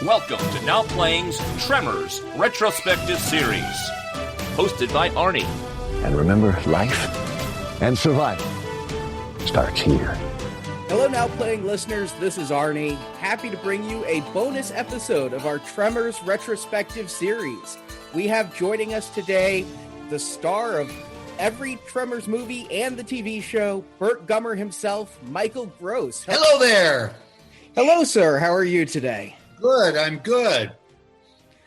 Welcome to Now Playing's Tremors Retrospective Series, hosted by Arnie. And remember, life and survival starts here. Hello, Now Playing listeners. This is Arnie. Happy to bring you a bonus episode of our Tremors Retrospective Series. We have joining us today the star of every Tremors movie and the TV show, Burt Gummer himself, Michael Gross. Hello there. Hello, sir. How are you today? Good. I'm good.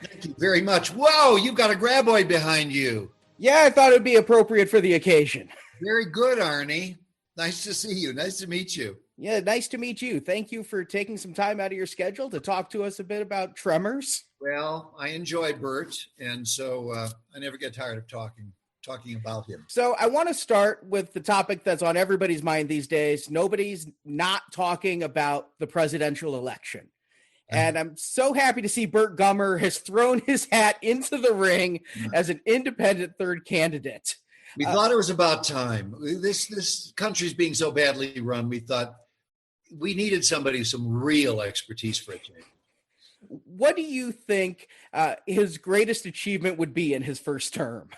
Thank you very much. Whoa, you've got a Grabboid behind you. Yeah, I thought it would be appropriate for the occasion. Very good, Arnie. Nice to see you. Nice to meet you. Yeah, nice to meet you. Thank you for taking some time out of your schedule to talk to us a bit about Tremors. Well, I enjoy Burt, and so I never get tired of talking about him. So I want to start with the topic that's on everybody's mind these days. Nobody's not talking about the presidential election. And I'm so happy to see Burt Gummer has thrown his hat into the ring as an independent third candidate. We thought it was about time. This country's being so badly run, we thought we needed somebody with some real expertise for a change. What do you think his greatest achievement would be in his first term?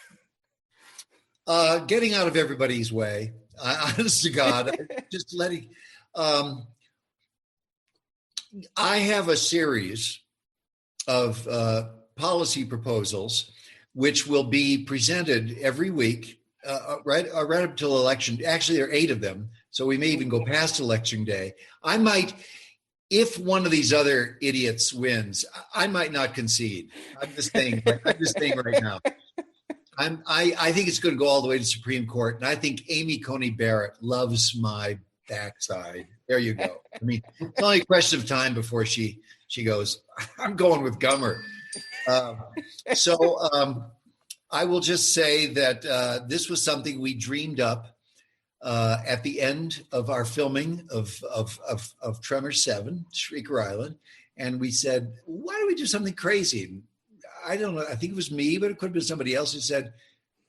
Getting out of everybody's way. Honest to God, just letting... I have a series of policy proposals which will be presented every week, right up until election. Actually, there are 8 of them, so we may even go past election day. I might, if one of these other idiots wins, I might not concede. I'm just saying right now. I think it's going to go all the way to Supreme Court, and I think Amy Coney Barrett loves my backside. There you go. I mean, it's only a question of time before she goes, I'm going with Gummer. So I will just say that this was something we dreamed up at the end of our filming of Tremors 7, Shrieker Island. And we said, why don't we do something crazy? And I don't know. I think it was me, but it could have been somebody else who said,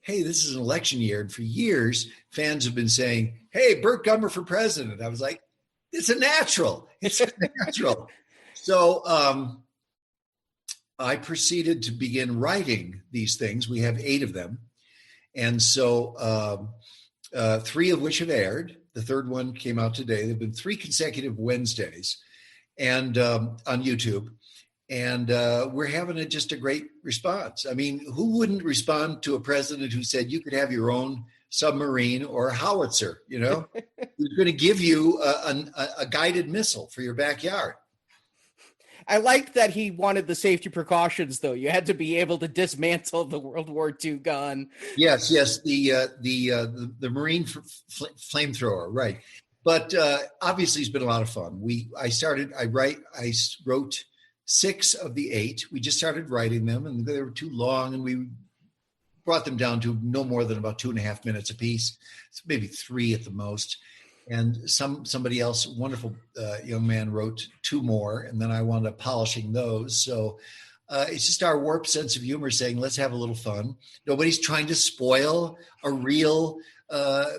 hey, this is an election year. And for years, fans have been saying, hey, Burt Gummer for president. I was like, it's a natural. It's a natural. So I proceeded to begin writing these things. We have 8 of them. And so 3 of which have aired. The third one came out today. There have been 3 consecutive Wednesdays and on YouTube. And we're having just a great response. I mean, who wouldn't respond to a president who said you could have your own submarine or a howitzer, you know, who's going to give you a guided missile for your backyard? I liked that he wanted the safety precautions, though. You had to be able to dismantle the World War II gun. Yes, the Marine flamethrower, right. But obviously it's been a lot of fun. I wrote 6 of the 8. We just started writing them, and they were too long, and we brought them down to no more than about 2.5 minutes a piece, maybe 3 at the most. And somebody else, a wonderful young man, wrote 2 more, and then I wound up polishing those. So it's just our warped sense of humor saying, let's have a little fun. Nobody's trying to spoil a real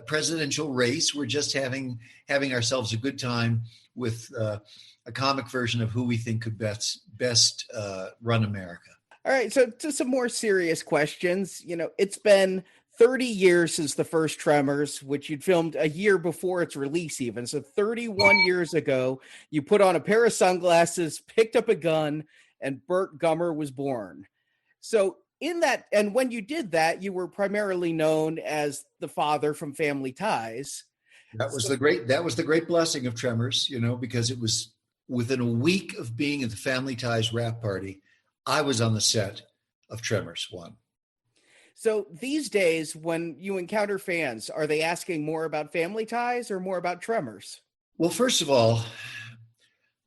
presidential race. We're just having ourselves a good time with a comic version of who we think could best run America. All right, so to some more serious questions. You know, it's been 30 years since the first Tremors, which you'd filmed a year before its release even. So 31 years ago, you put on a pair of sunglasses, picked up a gun, and Burt Gummer was born. So in that, and when you did that, you were primarily known as the father from Family Ties. That was the great blessing of Tremors, you know, because it was within a week of being at the Family Ties wrap party, I was on the set of Tremors 1. So these days, when you encounter fans, are they asking more about Family Ties or more about Tremors? Well, first of all,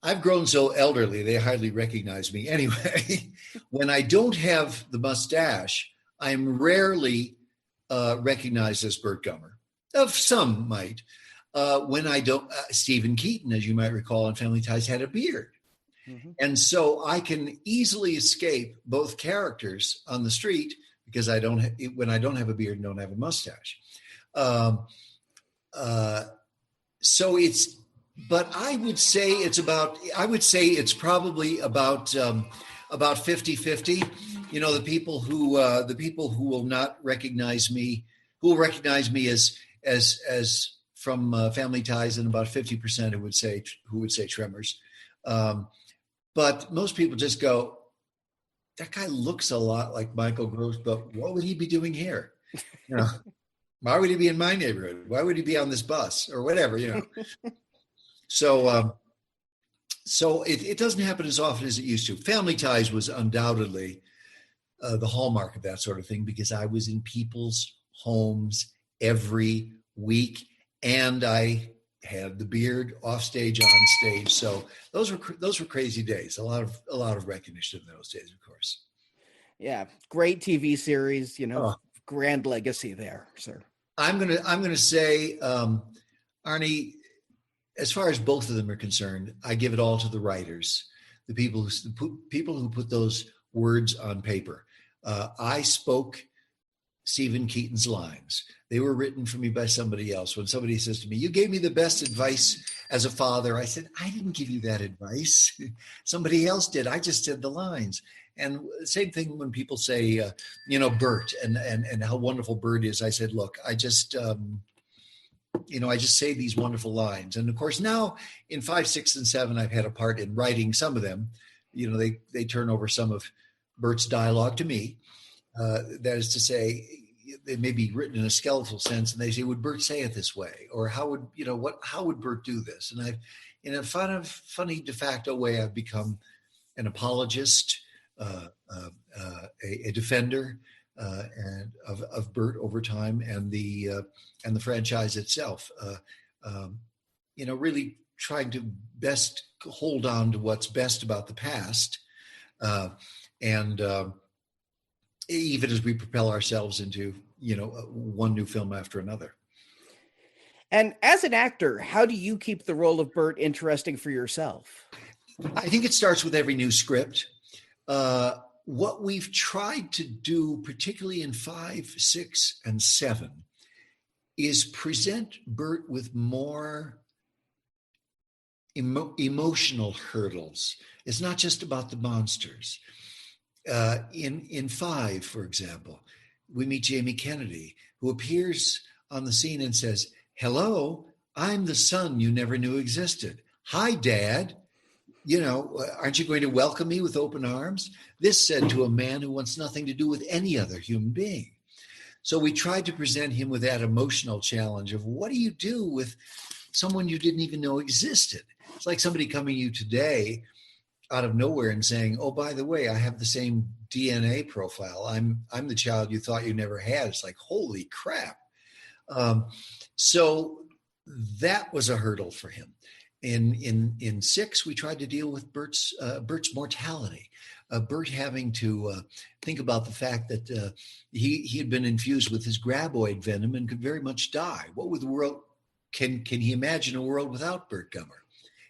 I've grown so elderly, they hardly recognize me. Anyway, when I don't have the mustache, I'm rarely recognized as Burt Gummer. Some might. When I don't, Stephen Keaton, as you might recall on Family Ties, had a beard. Mm-hmm. And so I can easily escape both characters on the street because when I don't have a beard and don't have a mustache. So it's but I would say it's probably about 50-50. You know, the people who will not recognize me, who will recognize me as from Family Ties, and about 50% who would say Tremors. But most people just go, that guy looks a lot like Michael Gross, but what would he be doing here? You know, why would he be in my neighborhood? Why would he be on this bus or whatever, you know? So it doesn't happen as often as it used to. Family Ties was undoubtedly the hallmark of that sort of thing, because I was in people's homes every week, and I had the beard off stage, on stage. So those were crazy days. A lot of recognition in those days, of course. Yeah, great TV series. You know, grand legacy there, sir. I'm gonna say, Arnie, as far as both of them are concerned, I give it all to the writers, the people who put those words on paper. I spoke Stephen Keaton's lines. They were written for me by somebody else. When somebody says to me, "You gave me the best advice as a father," I said, "I didn't give you that advice. Somebody else did. I just did the lines." And same thing when people say, Burt and how wonderful Burt is. I said, "Look, I just say these wonderful lines." And of course, now in 5, 6, and 7, I've had a part in writing some of them. You know, they turn over some of Burt's dialogue to me. That is to say, it may be written in a skeletal sense, and they say, "Would Burt say it this way?" Or how would Burt do this? And I've, in a funny de facto way, I've become an apologist, a defender, and of Burt over time, and the franchise itself. Really trying to best hold on to what's best about the past, and even as we propel ourselves into one new film after another. And as an actor, how do you keep the role of Burt interesting for yourself? I think it starts with every new script. What we've tried to do, particularly in 5, 6, and 7, is present Burt with more emotional hurdles. It's not just about the monsters. In 5, for example, we meet Jamie Kennedy, who appears on the scene and says, "Hello, I'm the son you never knew existed. Hi, Dad. Aren't you going to welcome me with open arms?" This said to a man who wants nothing to do with any other human being. So we tried to present him with that emotional challenge of, what do you do with someone you didn't even know existed? It's like somebody coming to you today out of nowhere and saying, "Oh, by the way, I have the same DNA profile. I'm the child you thought you never had." It's like, holy crap. So that was a hurdle for him. In 6, we tried to deal with Burt's mortality. Burt having to think about the fact that he had been infused with his Grabboid venom and could very much die. What would the world? Can he imagine a world without Burt Gummer?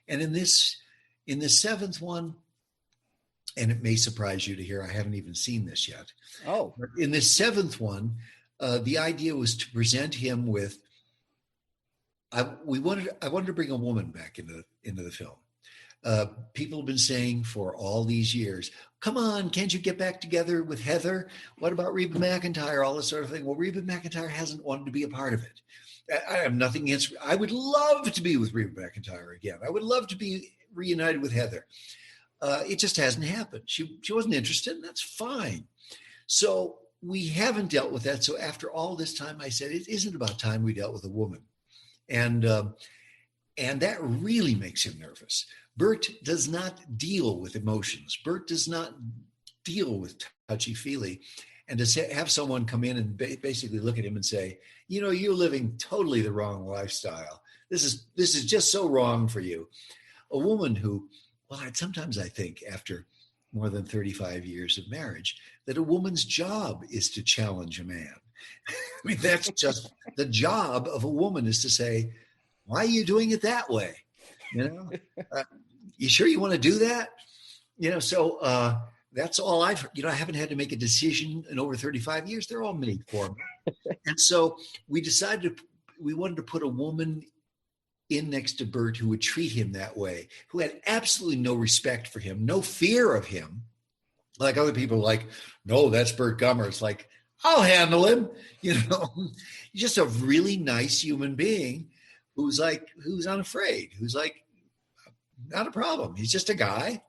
And in the 7th one, and it may surprise you to hear, I haven't even seen this yet. Oh, in the 7th one, the idea was to present him with. I wanted to bring a woman back into the film. People have been saying for all these years, "Come on, can't you get back together with Heather? What about Reba McEntire?" All this sort of thing. Well, Reba McEntire hasn't wanted to be a part of it. I have nothing against. I would love to be with Reba McEntire again. I would love to be reunited with Heather. It just hasn't happened. She wasn't interested, and that's fine. So we haven't dealt with that. So after all this time, I said, it isn't about time we dealt with a woman. And that really makes him nervous. Burt does not deal with emotions. Burt does not deal with touchy-feely. And to have someone come in and basically look at him and say, "You're living totally the wrong lifestyle. This is just so wrong for you." A woman who, sometimes I think after more than 35 years of marriage, that a woman's job is to challenge a man. I mean, that's just the job of a woman, is to say, "Why are you doing it that way? You sure you want to do that?" So that's all I haven't had to make a decision in over 35 years. They're all made for me. And so we decided we wanted to put a woman in next to Burt who would treat him that way, who had absolutely no respect for him, no fear of him. Like other people like, no, that's Burt Gummer. It's like, I'll handle him. He's just a really nice human being who's unafraid, who's like, not a problem. He's just a guy,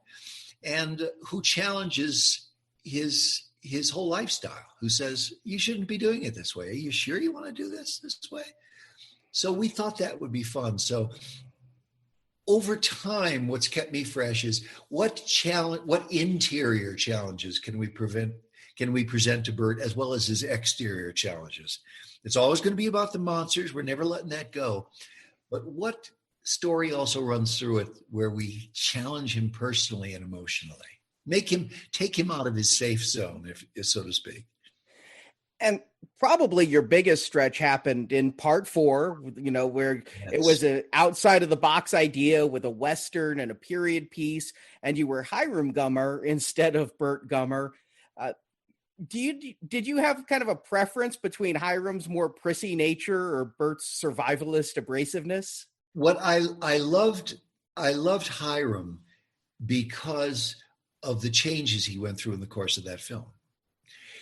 and who challenges his whole lifestyle, who says, you shouldn't be doing it this way. Are you sure you want to do this way? So we thought that would be fun. So over time, what's kept me fresh is what interior challenges can we present to Burt, as well as his exterior challenges. It's always going to be about the monsters. We're never letting that go. But what story also runs through it where we challenge him personally and emotionally, take him out of his safe zone, if so to speak. And probably your biggest stretch happened in part 4, where it was an outside of the box idea with a Western and a period piece, and you were Hiram Gummer instead of Burt Gummer. Did you have kind of a preference between Hiram's more prissy nature or Burt's survivalist abrasiveness? What I loved Hiram because of the changes he went through in the course of that film.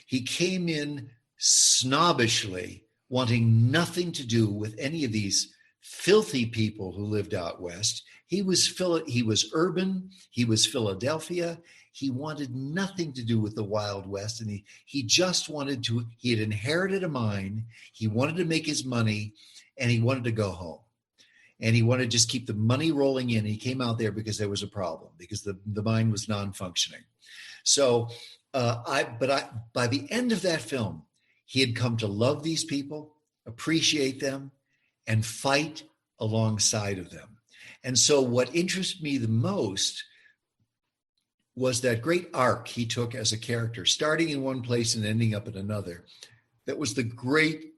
He came in snobbishly, wanting nothing to do with any of these filthy people who lived out west. He was urban. He was Philadelphia. He wanted nothing to do with the Wild West, and he just wanted to. He had inherited a mine. He wanted to make his money, and he wanted to go home. And he wanted to just keep the money rolling in. He came out there because there was a problem, because the mine was non-functioning. So, by the end of that film, he had come to love these people, appreciate them, and fight alongside of them. And so what interested me the most was that great arc he took as a character, starting in one place and ending up in another. That was the greatest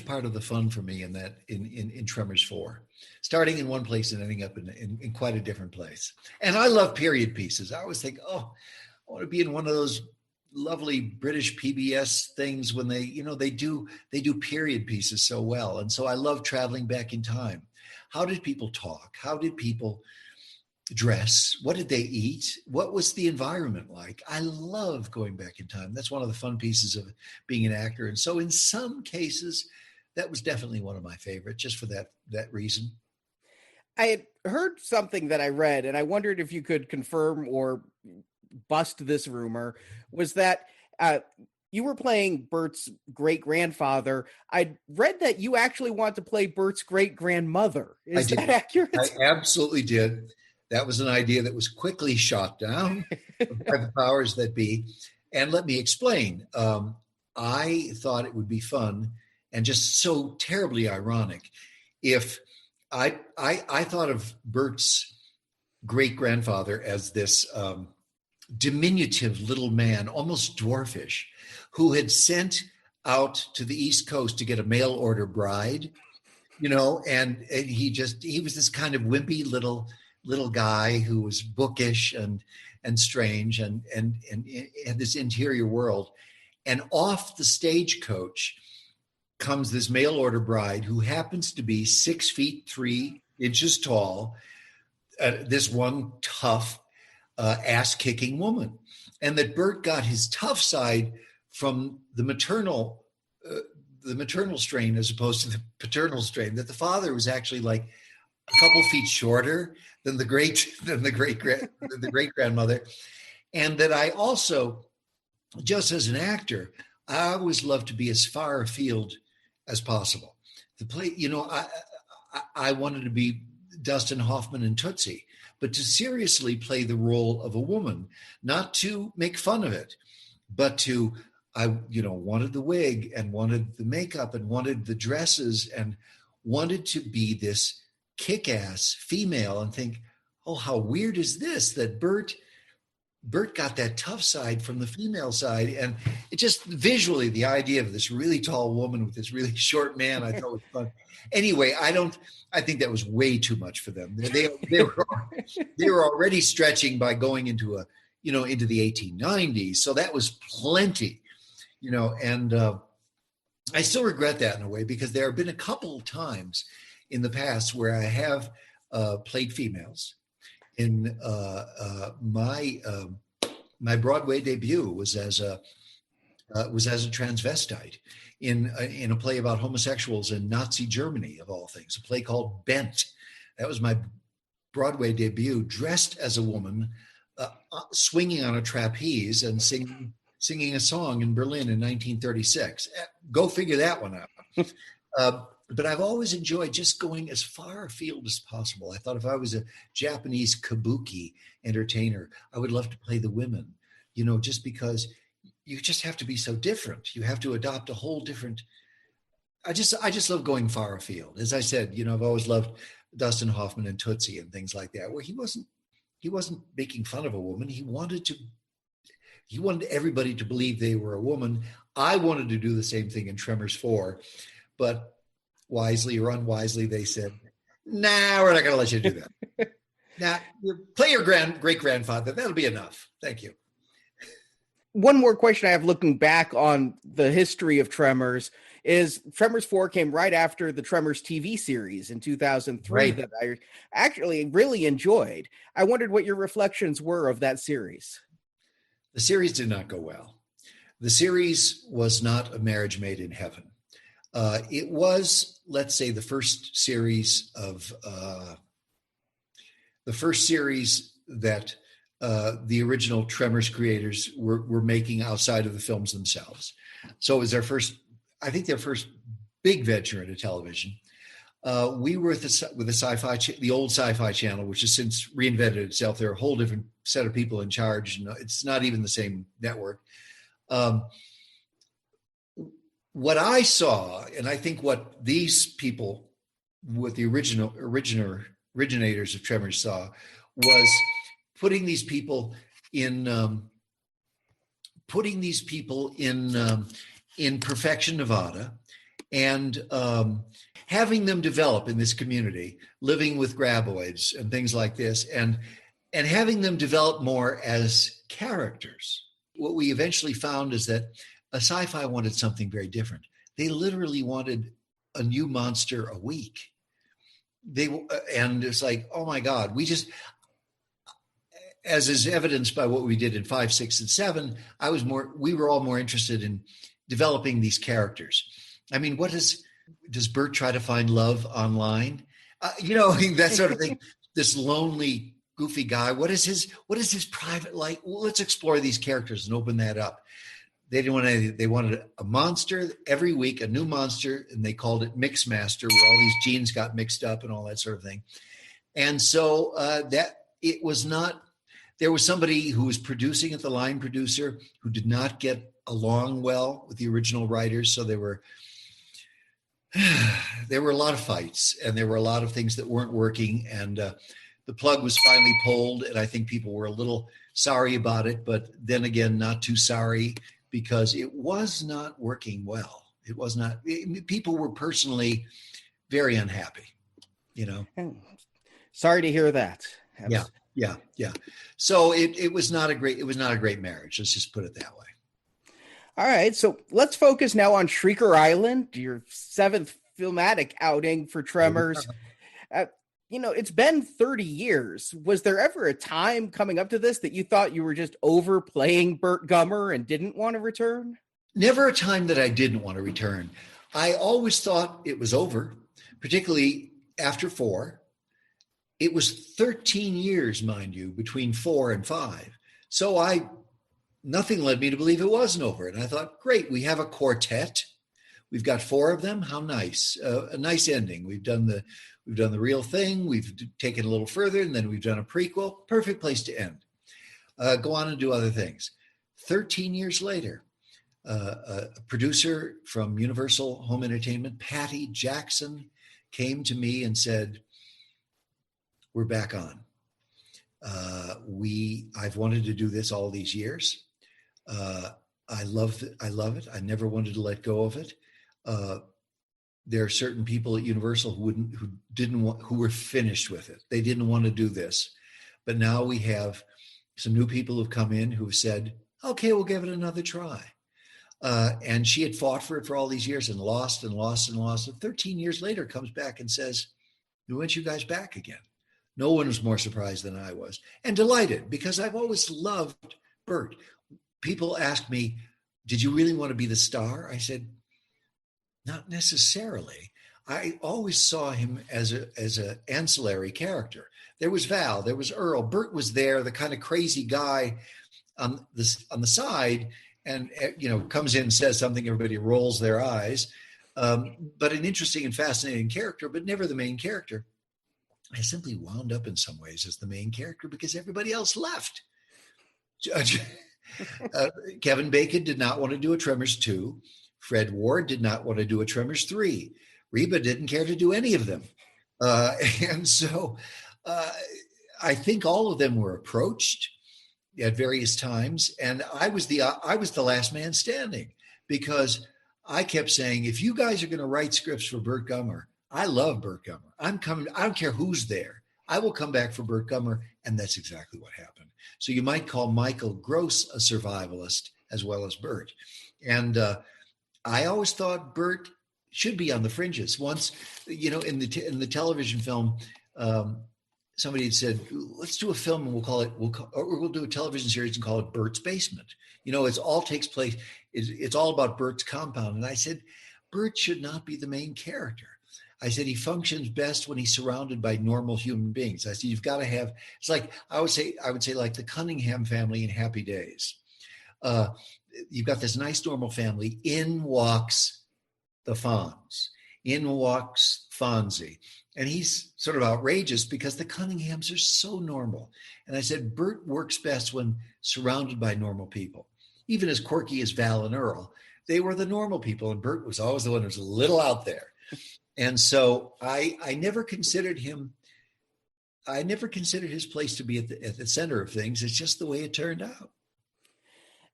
part of the fun for me in Tremors 4, starting in one place and ending up in quite a different place. And I love period pieces. I always think, I want to be in one of those lovely British PBS things when they do period pieces so well. And so I love traveling back in time. How did people talk? How did people dress? What did they eat? What was the environment like? I love going back in time. That's one of the fun pieces of being an actor. And so in some cases, that was definitely one of my favorites, just for that reason. I had heard something that I read, and I wondered if you could confirm or bust this rumor, was that you were playing Burt's great-grandfather. I read that you actually want to play Burt's great-grandmother. Is that accurate? I absolutely did. That was an idea that was quickly shot down by the powers that be. And let me explain. I thought it would be fun and just so terribly ironic if I thought of Burt's great-grandfather as this diminutive little man, almost dwarfish, who had sent out to the East Coast to get a mail order bride, and he was this kind of wimpy little guy who was bookish and strange and had this interior world. And off the stagecoach comes this mail order bride who happens to be 6 feet 3 inches tall, this one tough ass-kicking woman. And that Burt got his tough side from the maternal strain as opposed to the paternal strain, that the father was actually like a couple feet shorter than the great grandmother. And that I also, just as an actor, I always love to be as far afield as possible. The play, I wanted to be Dustin Hoffman and Tootsie, but to seriously play the role of a woman, not to make fun of it, but I wanted the wig and wanted the makeup and wanted the dresses and wanted to be this kick-ass female and think, oh, how weird is this that Burt got that tough side from the female side. And it just visually, the idea of this really tall woman with this really short man, I thought was fun. Anyway, I think that was way too much for them. They were already stretching by going into into the 1890s. So that was plenty, and I still regret that in a way, because there have been a couple of times in the past where I have played females. In my Broadway debut was as a transvestite in a play about homosexuals in Nazi Germany, of all things, a play called Bent. That was my Broadway debut, dressed as a woman, swinging on a trapeze and singing a song in Berlin in 1936. Go figure that one out. But I've always enjoyed just going as far afield as possible. I thought if I was a Japanese kabuki entertainer, I would love to play the women, just because you just have to be so different. You have to adopt a whole different. I just love going far afield. As I said, I've always loved Dustin Hoffman and Tootsie and things like that, where he wasn't making fun of a woman. He wanted everybody to believe they were a woman. I wanted to do the same thing in Tremors 4, but wisely or unwisely, they said, "Nah, we're not going to let you do that. Now, play your great-grandfather. That'll be enough. Thank you." One more question I have looking back on the history of Tremors is Tremors 4 came right after the Tremors TV series in 2003 Right. that I actually really enjoyed. I wondered what your reflections were of that series. The series did not go well. The series was not a marriage made in heaven. It was, let's say, the first series that the original Tremors creators were making outside of the films themselves. So it was their first big venture into television. We were with the old Sci-Fi Channel, which has since reinvented itself. There are a whole different set of people in charge. It's not even the same network. What I saw, and I think what these people, what the originators of Tremors saw, was putting these people in Perfection, Nevada, and having them develop in this community, living with graboids and things like this, and having them develop more as characters. What we eventually found is that Sci-Fi wanted something very different. They literally wanted a new monster a week. And it's like, oh my God, as is evidenced by what we did in 5, 6, and 7, we were all more interested in developing these characters. I mean, does Burt try to find love online? That sort of thing. This lonely, goofy guy. What is his private life? Well, let's explore these characters and open that up. They didn't want anything. They wanted a monster every week, a new monster, and they called it Mix Master, where all these genes got mixed up and all that sort of thing. And so it was not. There was somebody who was producing it, the line producer, who did not get along well with the original writers. So there were a lot of fights, and there were a lot of things that weren't working. And the plug was finally pulled, and I think people were a little sorry about it, but then again, not too sorry, because it was not working well. It was not. People were personally very unhappy. Sorry to hear that. Yeah. So it was not a great marriage. Let's just put it that way. All right, so let's focus now on Shrieker Island, your 7th filmatic outing for Tremors. It's been 30 years. Was there ever a time coming up to this that you thought you were just overplaying Burt Gummer and didn't want to return? Never a time that I didn't want to return. I always thought it was over, particularly after 4. It was 13 years, mind you, between 4 and 5. So nothing led me to believe it wasn't over. And I thought, great, we have a quartet. We've got 4 of them. How nice. A nice ending. We've done the real thing. We've taken a little further, and then we've done a prequel. Perfect place to end. Go on and do other things. 13 years later, a producer from Universal Home Entertainment, Patty Jackson, came to me and said, "We're back on. I've wanted to do this all these years. I love it. I never wanted to let go of it. There are certain people at Universal who were finished with it. They didn't want to do this. But now we have some new people who've come in who've said, okay, we'll give it another try. And she had fought for it for all these years and lost and lost and lost. And 13 years later comes back and says, we want you guys back again. No one was more surprised than I was, and delighted, because I've always loved Burt. People ask me, did you really want to be the star? I said, not necessarily. I always saw him as a ancillary character. There was Val, there was Earl. Burt was there, the kind of crazy guy on the side, and comes in and says something, everybody rolls their eyes. But an interesting and fascinating character, but never the main character. I simply wound up in some ways as the main character because everybody else left. Kevin Bacon did not want to do a Tremors 2. Fred Ward did not want to do a Tremors 3. Reba didn't care to do any of them. And so I think all of them were approached at various times. And I was the last man standing, because I kept saying, if you guys are going to write scripts for Burt Gummer, I love Burt Gummer. I'm coming. I don't care who's there. I will come back for Burt Gummer. And that's exactly what happened. So you might call Michael Gross a survivalist as well as Burt. And I always thought Burt should be on the fringes. Once, in the television film, somebody had said, let's do a film and we'll do a television series and call it Burt's Basement. It's all takes place. It's all about Burt's compound. And I said, Burt should not be the main character. I said, he functions best when he's surrounded by normal human beings. I said, you've got to have, it's like, I would say like the Cunningham family in Happy Days. You've got this nice normal family. In walks the Fonz. In walks Fonzie. And he's sort of outrageous because the Cunninghams are so normal. And I said, Burt works best when surrounded by normal people. Even as quirky as Val and Earl, they were the normal people. And Burt was always the one who was a little out there. And so I never considered him. I never considered his place to be at the center of things. It's just the way it turned out.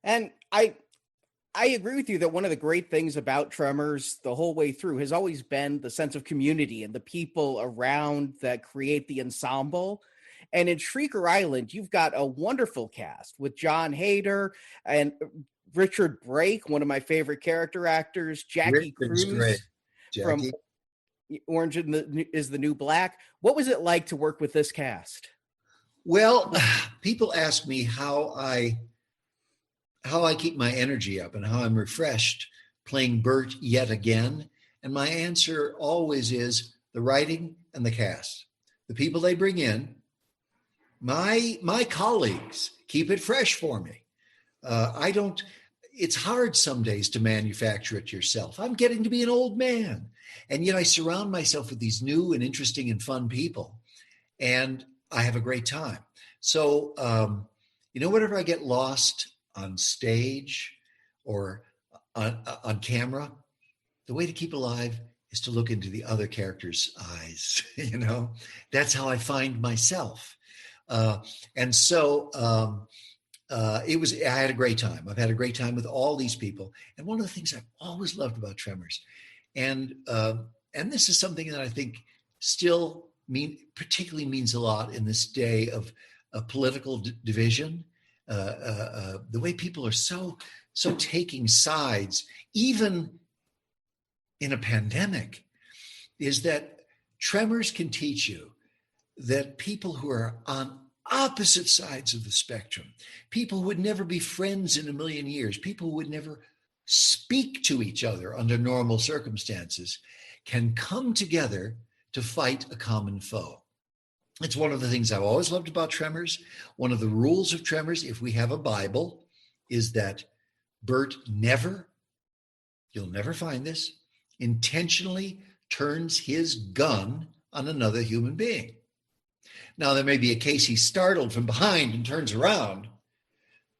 And I agree with you that one of the great things about Tremors the whole way through has always been the sense of community and the people around that create the ensemble. And in Shrieker Island, you've got a wonderful cast with John Hader and Richard Brake, one of my favorite character actors, Jackie Cruz from Orange is the New Black. What was it like to work with this cast? Well, people ask me how I keep my energy up and how I'm refreshed playing Burt yet again. And my answer always is the writing and the cast. The people they bring in, my colleagues keep it fresh for me. It's hard some days to manufacture it yourself. I'm getting to be an old man. And yet I surround myself with these new and interesting and fun people. And I have a great time. So, whenever I get lost on stage or on camera, the way to keep alive is to look into the other character's eyes. That's how I find myself. I had a great time. I've had a great time with all these people. And one of the things I've always loved about Tremors, and this is something that I think still particularly means a lot in this day of political division, the way people are so taking sides, even in a pandemic, is that Tremors can teach you that people who are on opposite sides of the spectrum, people who would never be friends in a million years, people who would never speak to each other under normal circumstances, can come together to fight a common foe. It's one of the things I've always loved about Tremors. One of the rules of Tremors, if we have a Bible, is that Burt never, you'll never find this, intentionally turns his gun on another human being. Now, there may be a case he's startled from behind and turns around,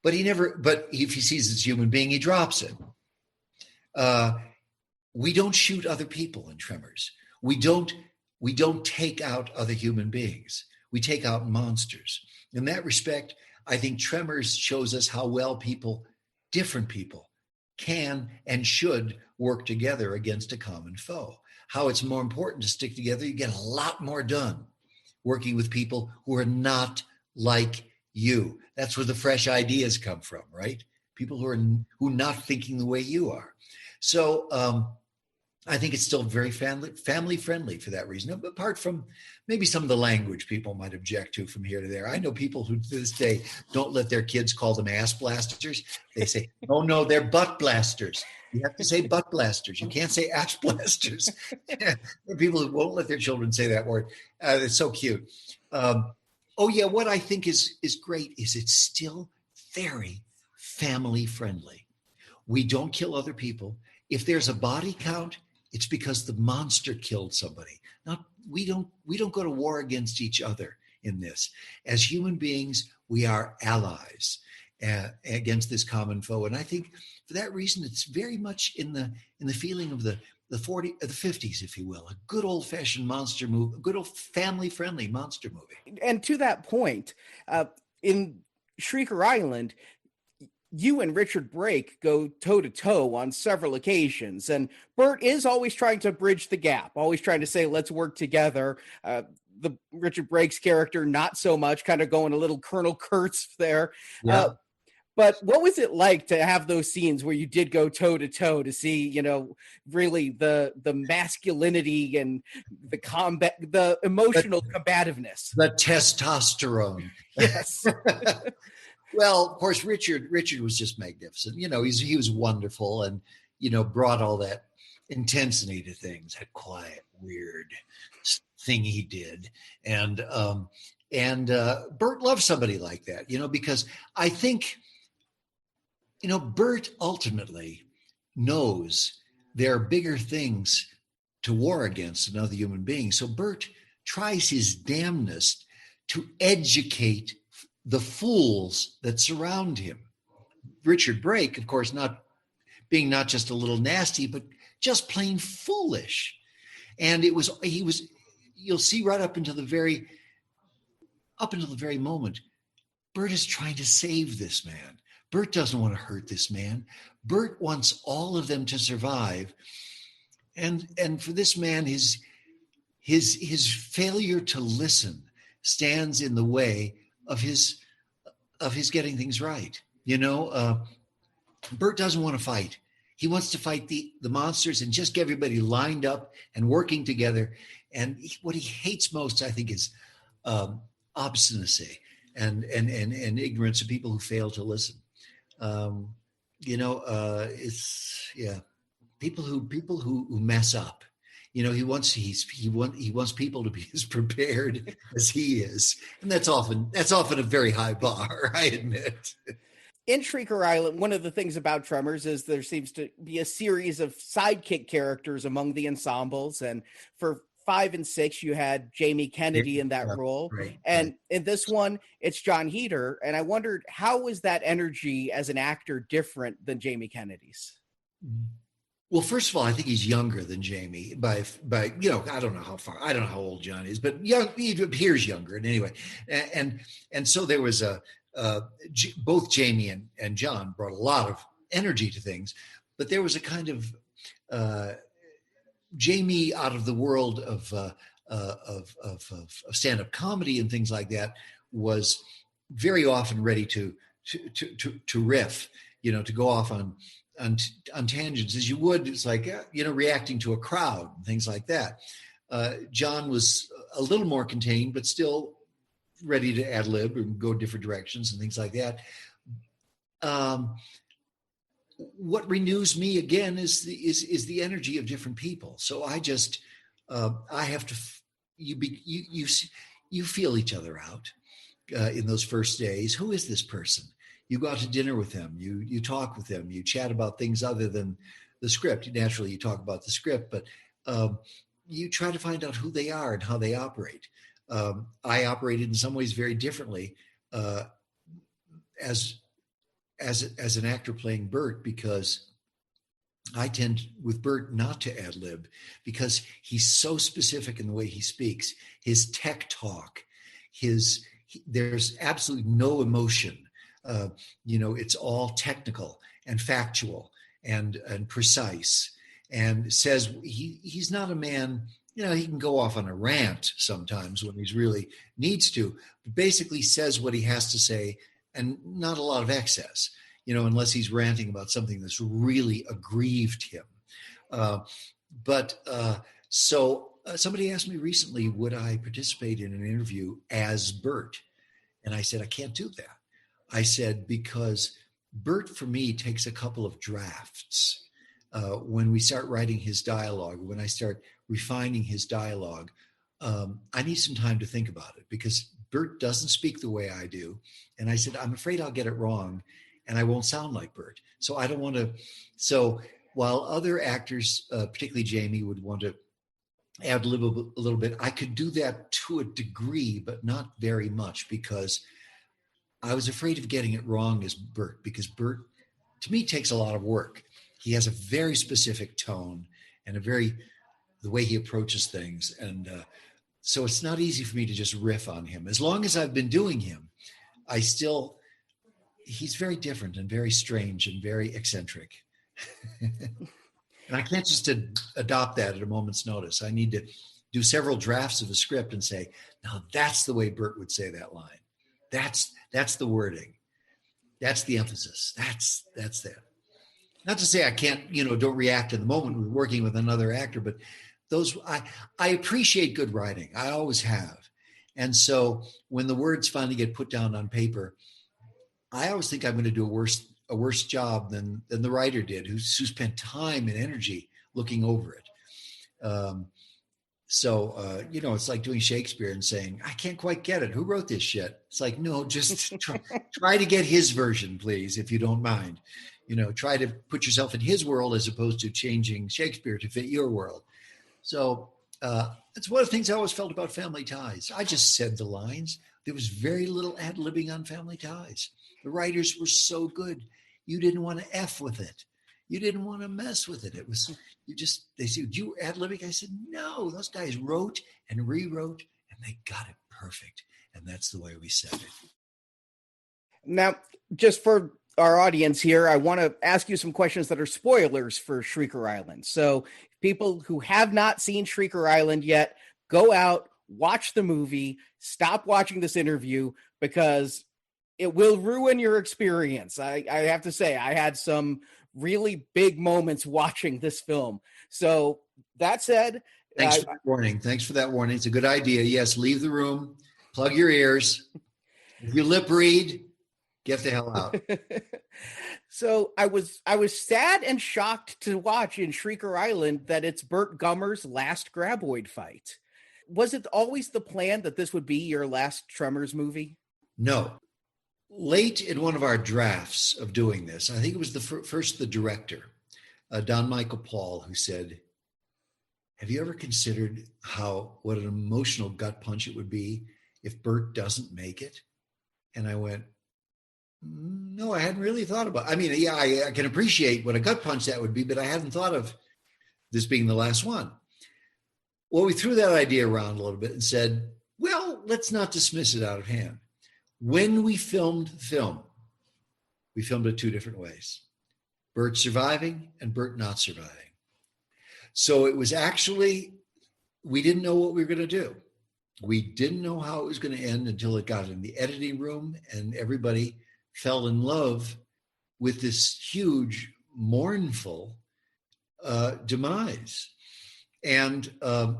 but if he sees this human being, he drops it. We don't shoot other people in Tremors. We don't take out other human beings. We take out monsters. In that respect, I think Tremors shows us how well different people, can and should work together against a common foe. How it's more important to stick together. You get a lot more done working with people who are not like you. That's where the fresh ideas come from, right? people who are not thinking the way you are. So I think it's still very family friendly for that reason. Apart from maybe some of the language people might object to from here to there. I know people who to this day don't let their kids call them ass blasters. They say, "Oh no, they're butt blasters." You have to say butt blasters. You can't say ass blasters. There are people who won't let their children say that word. It's so cute. What I think is great is it's still very family friendly. We don't kill other people. If there's a body count, it's because the monster killed somebody. We don't go to war against each other in this. As human beings, we are allies against this common foe. And I think for that reason, it's very much in the feeling of the 50s, if you will, a good old fashioned monster movie, a good old family friendly monster movie. And to that point, in Shrieker Island, you and Richard Brake go toe-to-toe on several occasions, and Burt is always trying to bridge the gap, always trying to say, let's work together. The Richard Brake's character, not so much, kind of going a little Colonel Kurtz there. Yeah. But what was it like to have those scenes where you did go toe-to-toe to see, really the masculinity and the emotional combativeness? The testosterone. Yes. Well, of course, Richard was just magnificent. He was wonderful and, brought all that intensity to things, that quiet, weird thing he did. And Burt loved somebody like that, because I think, Burt ultimately knows there are bigger things to war against another human being. So Burt tries his damnedest to educate the fools that surround him. Richard Brake, of course, not just a little nasty, but just plain foolish. And you'll see right up until the very moment, Burt is trying to save this man. Burt doesn't want to hurt this man. Burt wants all of them to survive. And for this man, his failure to listen stands in the way of his getting things right. Burt doesn't want to fight. He wants to fight the monsters and just get everybody lined up and working together. And what he hates most, I think, is obstinacy and ignorance of people who fail to listen. People who mess up. He wants people to be as prepared as he is, and that's often a very high bar, I admit. In Shrieker Island, one of the things about Tremors is there seems to be a series of sidekick characters among the ensembles, and for 5 and 6, you had Jamie Kennedy in that role, right, and in this one, it's John Heder. And I wondered, how was that energy as an actor different than Jamie Kennedy's? Well, first of all, I think he's younger than Jamie by I don't know how old John is, but he appears younger. And anyway, and so there was both Jamie and John brought a lot of energy to things, but there was a kind of Jamie out of the world of stand-up comedy and things like that was very often ready to riff, to go off on tangents as you would. It's like, reacting to a crowd and things like that. John was a little more contained, but still ready to ad lib and go different directions and things like that. What renews me again is the energy of different people. So I just, I have to, you feel each other out in those first days. Who is this person? You go out to dinner with them, you talk with them, you chat about things other than the script. Naturally, you talk about the script, but you try to find out who they are and how they operate. I operated in some ways very differently as an actor playing Burt, because I tend with Burt not to ad lib because he's so specific in the way he speaks. His tech talk, there's absolutely no emotion. It's all technical and factual and precise, and says he's not a man. He can go off on a rant sometimes when he really needs to, but basically says what he has to say and not a lot of excess. unless he's ranting about something that's really aggrieved him. So somebody asked me recently, would I participate in an interview as Burt? And I said, I can't do that. I said, because Burt, for me, takes a couple of drafts. When we start writing his dialogue, when I start refining his dialogue, I need some time to think about it, because Burt doesn't speak the way I do. And I said, I'm afraid I'll get it wrong and I won't sound like Burt. So I don't want to. So while other actors, particularly Jamie, would want to add a little bit, I could do that to a degree, but not very much, because I was afraid of getting it wrong as Burt, because Burt, to me, takes a lot of work. He has a very specific tone and the way he approaches things. And so it's not easy for me to just riff on him. As long as I've been doing him, he's very different and very strange and very eccentric. And I can't just adopt that at a moment's notice. I need to do several drafts of a script and say, now that's the way Burt would say that line. That's the wording. That's the emphasis. That's that. Not to say I can't, don't react in the moment we're working with another actor, but I appreciate good writing. I always have. And so when the words finally get put down on paper, I always think I'm going to do a worse job than the writer did, who spent time and energy looking over it. It's like doing Shakespeare and saying, I can't quite get it. Who wrote this shit? It's like, no, just try to get his version, please, if you don't mind. Try to put yourself in his world as opposed to changing Shakespeare to fit your world. So that's one of the things I always felt about Family Ties. I just said the lines. There was very little ad-libbing on Family Ties. The writers were so good. You didn't want to F with it. You didn't want to mess with it. It was, they said, you ad-libbing? I said, no, those guys wrote and rewrote and they got it perfect. And that's the way we said it. Now, just for our audience here, I want to ask you some questions that are spoilers for Shrieker Island. So people who have not seen Shrieker Island yet, go out, watch the movie, stop watching this interview, because it will ruin your experience. I have to say, I had some really big moments watching this film. So that said, thanks for that warning. Thanks for that warning. It's a good idea. Yes, leave the room, plug your ears. If you lip read, get the hell out. So I was sad and shocked to watch in Shrieker Island that it's Burt Gummer's last Grabboid fight. Was it always the plan that this would be your last Tremors movie? No. Late in one of our drafts of doing this, I think it was the director, Don Michael Paul, who said, have you ever considered what an emotional gut punch it would be if Burt doesn't make it? And I went, no, I hadn't really thought about it. I mean, yeah, I can appreciate what a gut punch that would be, but I hadn't thought of this being the last one. Well, we threw that idea around a little bit and said, well, let's not dismiss it out of hand. When we filmed the film, we filmed it two different ways. Burt surviving and Burt not surviving. So it was actually, we didn't know what we were going to do. We didn't know how it was going to end until it got in the editing room and everybody fell in love with this huge, mournful demise. And I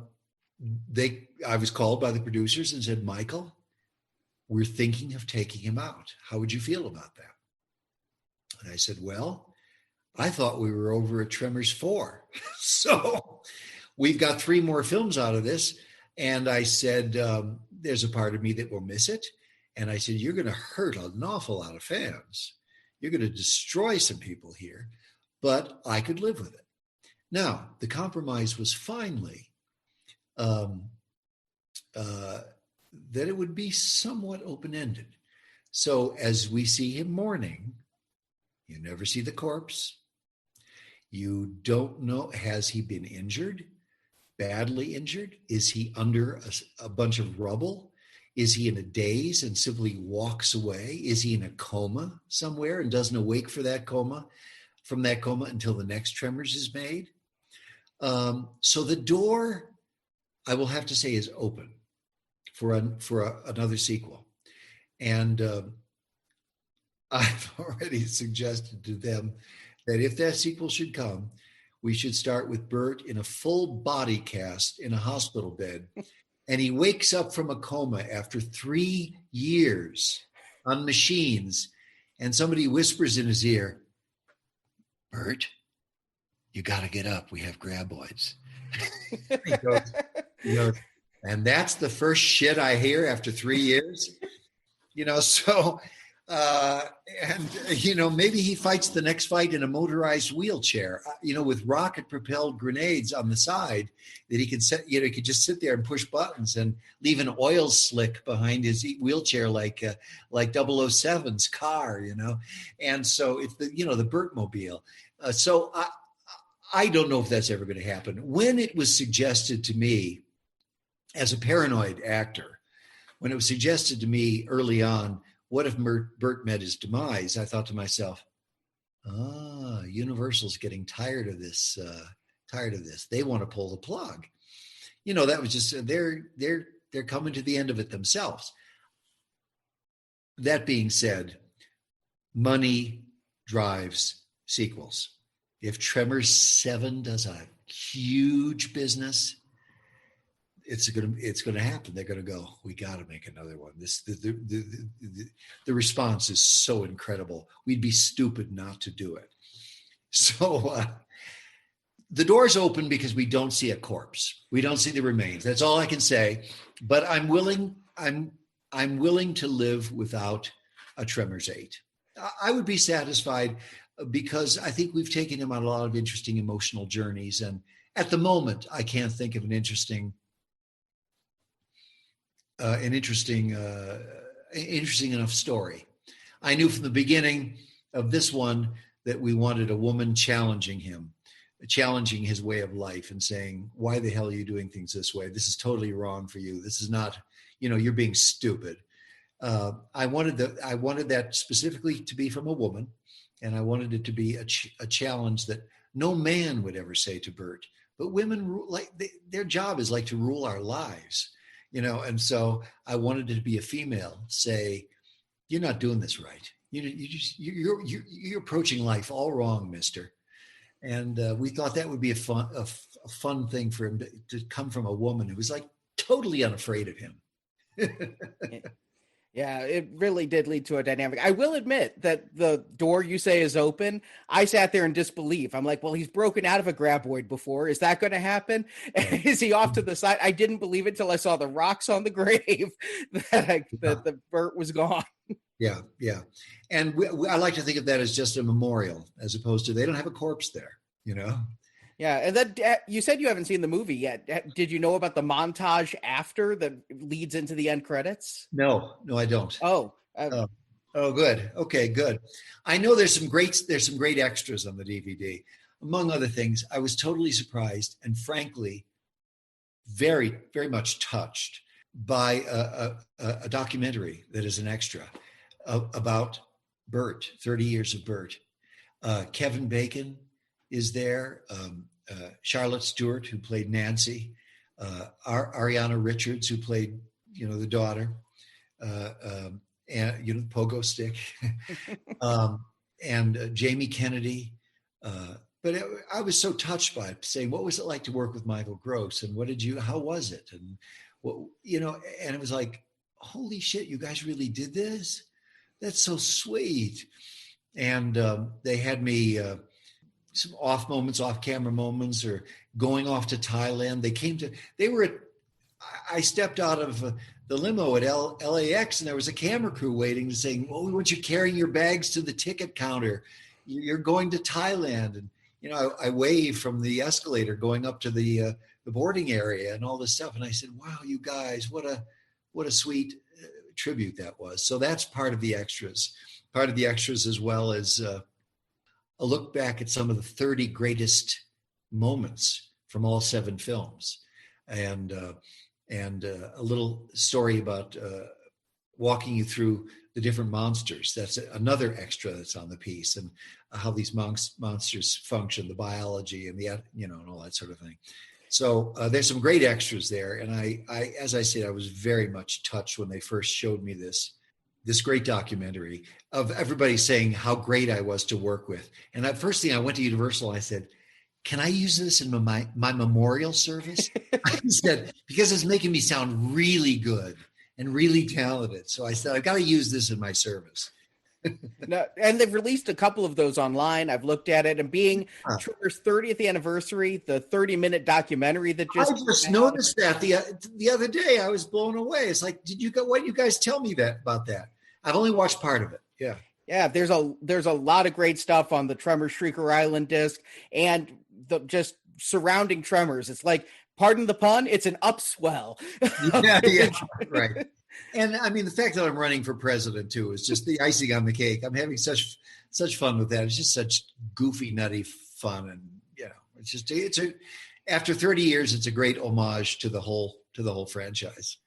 was called by the producers and said, Michael, we're thinking of taking him out. How would you feel about that? And I said, well, I thought we were over at Tremors 4. So we've got 3 more films out of this. And I said, there's a part of me that will miss it. And I said, you're going to hurt an awful lot of fans. You're going to destroy some people here, but I could live with it. Now, the compromise was finally that it would be somewhat open-ended. So as we see him mourning, you never see the corpse. You don't know, has he been injured, badly injured? Is he under a bunch of rubble? Is he in a daze and simply walks away? Is he in a coma somewhere and doesn't awake from that coma until the next Tremors is made? So the door, I will have to say, is open for another sequel. And I've already suggested to them that if that sequel should come, we should start with Burt in a full body cast in a hospital bed. And he wakes up from a coma after 3 years on machines. And somebody whispers in his ear, Burt, you got to get up. We have graboids. he goes, and that's the first shit I hear after 3 years. So, maybe he fights the next fight in a motorized wheelchair, with rocket propelled grenades on the side that he can set, he could just sit there and push buttons and leave an oil slick behind his wheelchair, like 007's car, And so it's the Burt Mobile. So I don't know if that's ever going to happen. When it was suggested to me as a paranoid actor, when it was suggested to me early on, what if Burt met his demise? I thought to myself, Universal's getting tired of this. They want to pull the plug. That was just, they're coming to the end of it themselves. That being said, money drives sequels. If Tremors 7 does a huge business, it's going to happen. They're going to go, we got to make another one. The response is so incredible. We'd be stupid not to do it. So the door's open because we don't see a corpse. We don't see the remains. That's all I can say. But I'm willing to live without a Tremors 8. I would be satisfied because I think we've taken him on a lot of interesting emotional journeys. And at the moment, I can't think of an interesting enough story. I knew from the beginning of this one that we wanted a woman challenging him, challenging his way of life and saying, why the hell are you doing things this way? This is totally wrong for you. This is not, you're being stupid. I wanted that specifically to be from a woman, and I wanted it to be a challenge that no man would ever say to Burt. But women, their job is like to rule our lives. And so I wanted it to be a female say, you're not doing this right. You're approaching life all wrong, mister. And we thought that would be a fun thing for him to come from a woman who was like totally unafraid of him. Yeah, it really did lead to a dynamic. I will admit that the door you say is open. I sat there in disbelief. I'm like, well, he's broken out of a graboid before. Is that going to happen? Is he off to the side? I didn't believe it till I saw the rocks on the grave that the Burt was gone. Yeah. And I like to think of that as just a memorial, as opposed to they don't have a corpse there, Yeah, and then you said you haven't seen the movie yet. Did you know about the montage after that leads into the end credits? No, I don't. Oh, good. Okay, good. I know there's some great extras on the DVD. Among other things, I was totally surprised and frankly, very, very much touched by a documentary that is an extra about Burt, 30 years of Burt. Kevin Bacon is there. Charlotte Stewart, who played Nancy, Ariana Richards, who played, the daughter, and the pogo stick, and Jamie Kennedy. But I was so touched by it, saying, what was it like to work with Michael Gross, and how was it? And and it was like, holy shit, you guys really did this? That's so sweet. And they had me some off-camera moments, or going off to Thailand. I stepped out of the limo at LAX, and there was a camera crew waiting to say, well, we want you carrying your bags to the ticket counter. You're going to Thailand. And, I waved from the escalator going up to the boarding area and all this stuff. And I said, wow, you guys, what a sweet tribute that was. So that's part of the extras. Part of the extras, as well as a look back at some of the 30 greatest moments from all 7 films, and a little story about walking you through the different monsters. That's another extra that's on the piece, and how these monsters function, the biology, and and all that sort of thing. So there's some great extras there, and I, as I said, I was very much touched when they first showed me this. this great documentary of everybody saying how great I was to work with. And the first thing I went to Universal, I said, can I use this in my memorial service? I said, because it's making me sound really good and really talented. So I said, I've got to use this in my service. No, and they've released a couple of those online. I've looked at it, and being Tremors' 30th anniversary, the 30-minute documentary that I just noticed that the other day. I was blown away. It's like, why did you guys tell me about that? I've only watched part of it. Yeah. Yeah, there's a lot of great stuff on the Tremors Shrieker Island disc, and just surrounding Tremors. It's like, pardon the pun, it's an upswell. Yeah, right. And I mean, the fact that I'm running for president too is just the icing on the cake. I'm having such fun with that. It's just such goofy, nutty fun, and after 30 years, it's a great homage to the whole franchise.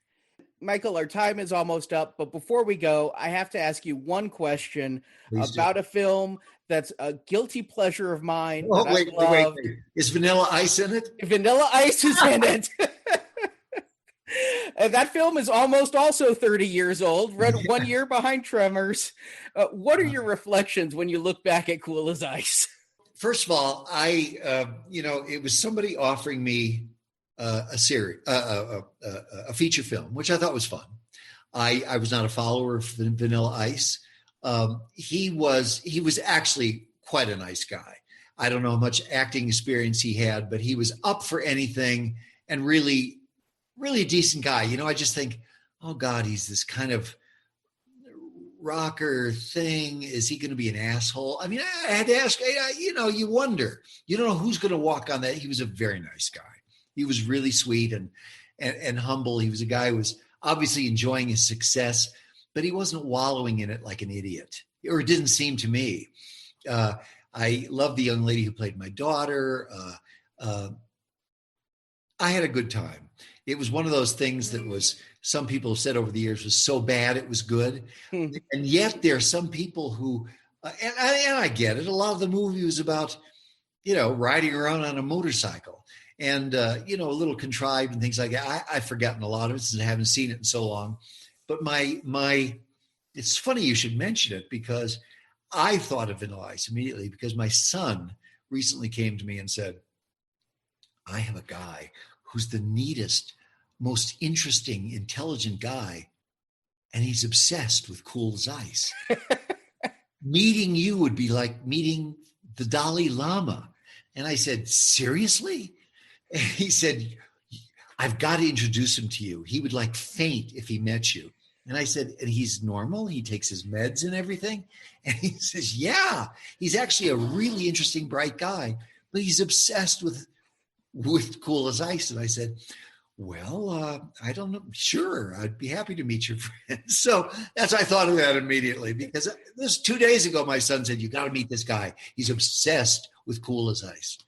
Michael, our time is almost up, but before we go, I have to ask you one question about a film that's a guilty pleasure of mine. Oh, wait. Is Vanilla Ice in it? Vanilla Ice is in it. And that film is almost also 30 years old, right 1 year behind Tremors. What are your reflections when you look back at Cool as Ice? First of all, it was somebody offering me a series, a feature film, which I thought was fun. I was not a follower of Vanilla Ice. He was actually quite a nice guy. I don't know how much acting experience he had, but he was up for anything and really, really decent guy. I just think, oh God, he's this kind of rocker thing. Is he going to be an asshole? I mean, I had to ask, you wonder, you don't know who's going to walk on that. He was a very nice guy. He was really sweet and humble. He was a guy who was obviously enjoying his success, but he wasn't wallowing in it like an idiot, or it didn't seem to me. I love the young lady who played my daughter. I had a good time. It was one of those things that was, some people have said over the years, was so bad it was good. And yet there are some people who, and I get it, a lot of the movie was about, riding around on a motorcycle and, a little contrived and things like that. I've forgotten a lot of it since I haven't seen it in so long. But it's funny you should mention it, because I thought of Vanilla Ice immediately, because my son recently came to me and said, I have a guy who's the neatest, most interesting, intelligent guy, and he's obsessed with Cool as Ice. Meeting you would be like meeting the Dalai Lama. And I said, seriously? And he said, I've got to introduce him to you. He would like faint if he met you. And I said, and he's normal? He takes his meds and everything? And he says, yeah, he's actually a really interesting, bright guy, but he's obsessed with Cool as Ice. And I said, well, I don't know. Sure, I'd be happy to meet your friend. So I thought of that immediately, because this 2 days ago, my son said, you got to meet this guy. He's obsessed with Cool as Ice.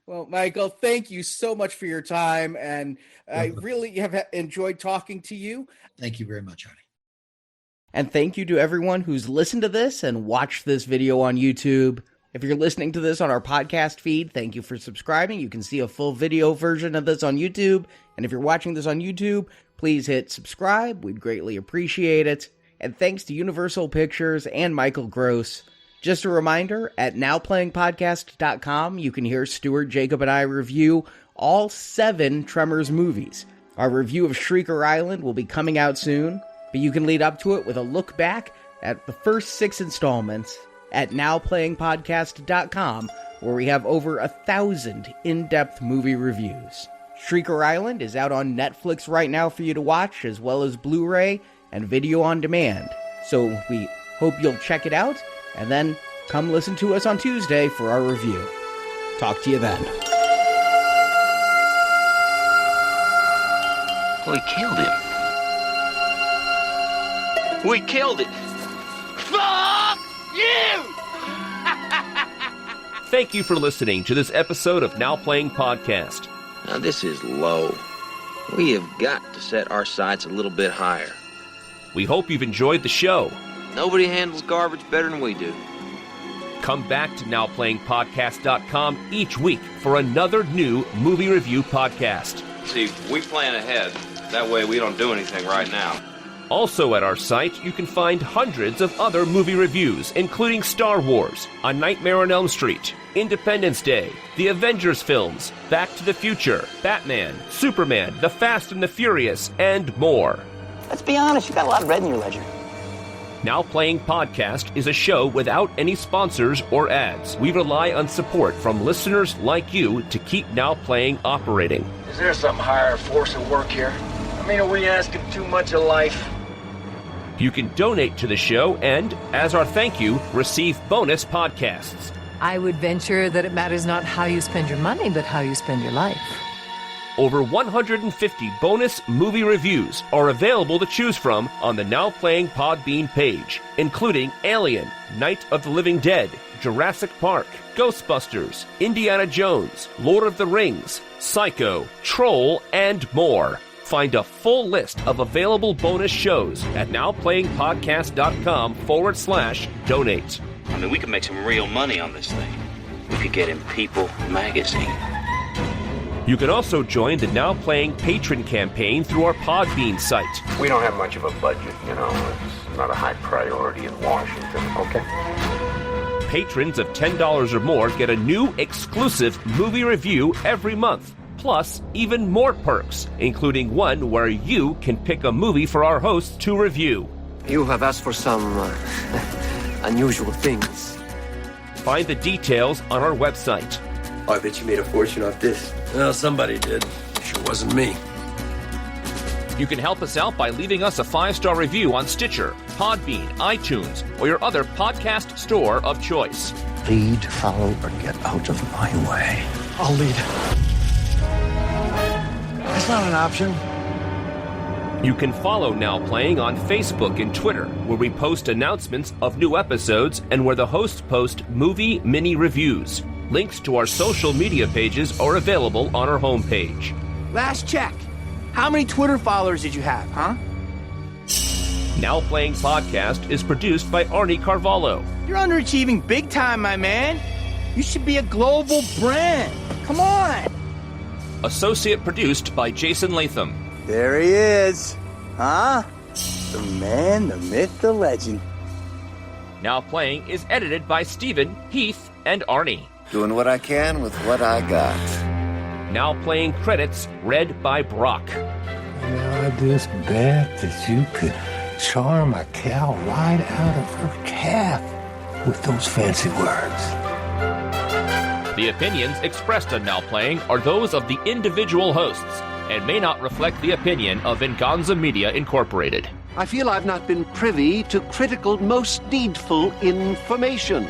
Well, Michael, thank you so much for your time. And I really have enjoyed talking to you. Thank you very much, Arnie. And thank you to everyone who's listened to this and watched this video on YouTube. If you're listening to this on our podcast feed, thank you for subscribing. You can see a full video version of this on YouTube. And if you're watching this on YouTube, please hit subscribe. We'd greatly appreciate it. And thanks to Universal Pictures and Michael Gross. Just a reminder, at nowplayingpodcast.com, you can hear Stuart, Jacob, and I review all 7 Tremors movies. Our review of Shrieker Island will be coming out soon, but you can lead up to it with a look back at the first 6 installments at nowplayingpodcast.com, where we have over 1,000 in-depth movie reviews. Shrieker Island is out on Netflix right now for you to watch, as well as Blu-ray and video on demand. So we hope you'll check it out, and then come listen to us on Tuesday for our review. Talk to you then. We killed him. We killed it. Fuck you! Thank you for listening to this episode of Now Playing Podcast. Now this is low. We have got to set our sights a little bit higher. We hope you've enjoyed the show. Nobody handles garbage better than we do. Come back to NowPlayingPodcast.com each week for another new movie review podcast. See, we plan ahead. That way we don't do anything right now. Also at our site, you can find hundreds of other movie reviews, including Star Wars, A Nightmare on Elm Street, Independence Day, the Avengers films, Back to the Future, Batman, Superman, The Fast and the Furious, and more. Let's be honest, you got a lot of red in your ledger. Now Playing Podcast is a show without any sponsors or ads. We rely on support from listeners like you to keep Now Playing operating. Is there some higher force at work here? I mean, are we asking too much of life? You can donate to the show and, as our thank you, receive bonus podcasts. I would venture that it matters not how you spend your money, but how you spend your life. Over 150 bonus movie reviews are available to choose from on the Now Playing Podbean page, including Alien, Night of the Living Dead, Jurassic Park, Ghostbusters, Indiana Jones, Lord of the Rings, Psycho, Troll, and more. Find a full list of available bonus shows at nowplayingpodcast.com/donate. I mean, we could make some real money on this thing. We could get in People magazine. You can also join the Now Playing patron campaign through our Podbean site. We don't have much of a budget, you know. It's not a high priority in Washington, okay? Patrons of $10 or more get a new exclusive movie review every month. Plus, even more perks, including one where you can pick a movie for our hosts to review. You have asked for some unusual things. Find the details on our website. Oh, I bet you made a fortune off this. Well, somebody did. Sure wasn't me. You can help us out by leaving us a 5-star review on Stitcher, Podbean, iTunes, or your other podcast store of choice. Lead, follow, or get out of my way. I'll lead. That's not an option. You can follow Now Playing on Facebook and Twitter, where we post announcements of new episodes and where the hosts post movie mini reviews. Links to our social media pages are available on our homepage. Last check. How many Twitter followers did you have, huh? Now Playing Podcast is produced by Arnie Carvalho. You're underachieving big time, my man. You should be a global brand. Come on. Associate produced by Jason Latham. There he is. Huh? The man, the myth, the legend. Now Playing is edited by Stephen, Heath, and Arnie. Doing what I can with what I got. Now Playing credits read by Brock. I just bet that you could charm a cow right out of her calf with those fancy words. The opinions expressed on Now Playing are those of the individual hosts and may not reflect the opinion of Venganza Media Incorporated. I feel I've not been privy to critical, most needful information.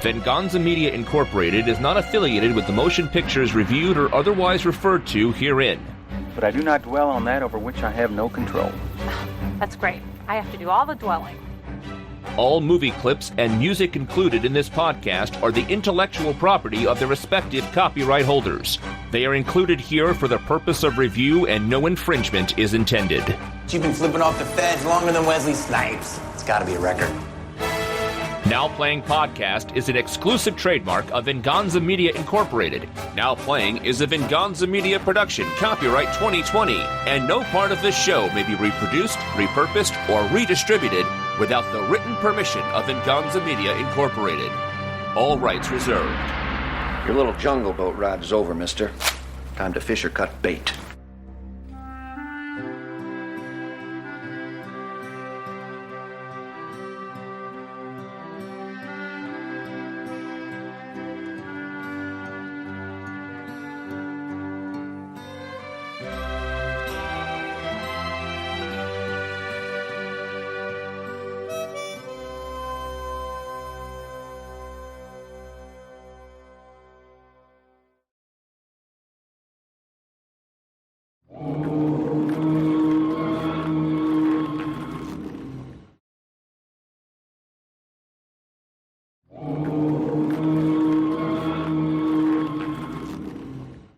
Venganza Media Incorporated is not affiliated with the motion pictures reviewed or otherwise referred to herein. But I do not dwell on that over which I have no control. That's great. I have to do all the dwelling. All movie clips and music included in this podcast are the intellectual property of their respective copyright holders. They are included here for the purpose of review and no infringement is intended. You've been flipping off the feds longer than Wesley Snipes. It's got to be a record. Now Playing Podcast is an exclusive trademark of Venganza Media Incorporated. Now Playing is a Venganza Media production, copyright 2020, and no part of this show may be reproduced, repurposed, or redistributed without the written permission of Venganza Media Incorporated. All rights reserved. Your little jungle boat ride is over, mister. Time to fish or cut bait.